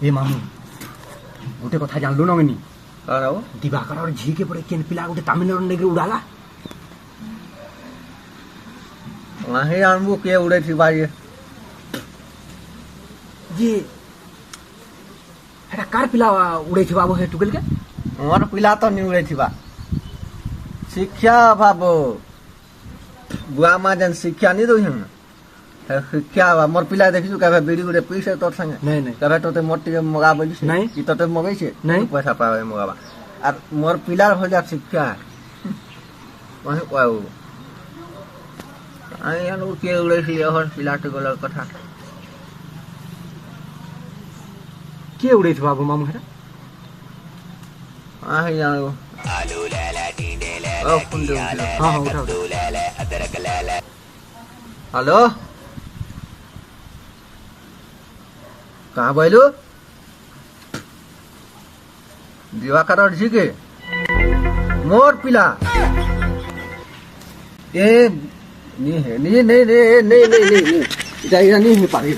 ए मामू गोटे कथा जानलु नगनी अरे वो दिवाकर और झी के पड़े केन पिला गोटे तमिलनाडु नेगरे उड़ाला वहीं अनबू के उड़े थी भाई ये हेटा कार पिला उड़े थी बाबू हे टुकल के मोर पिला तो नहीं उड़े थी बा शिक्षा बाबू बुआ माँ जन शिक्षा नहीं दोही हम शिक्षा बा मोर पिला देखी कहे बीड़ी गुड़े पीसे तोर संगे नहीं कहे तो ते मोटी मगा बोली नहीं कि तो ते मगई छे नहीं पैसा पावे मगाबा और मोर पिला हो जा शिक्षा वहीं पाऊ आई अनु के उड़े थी और पिला तो गलत कथा के उड़े थे बाबू मामू हेटा आई अनु ओ कुंडे हां हां उठा हेलो कहाँ बोलू दिवाकर और जी के मोर पिला ए नहीं है नहीं नहीं नहीं नहीं नहीं नहीं नहीं नहीं है पानी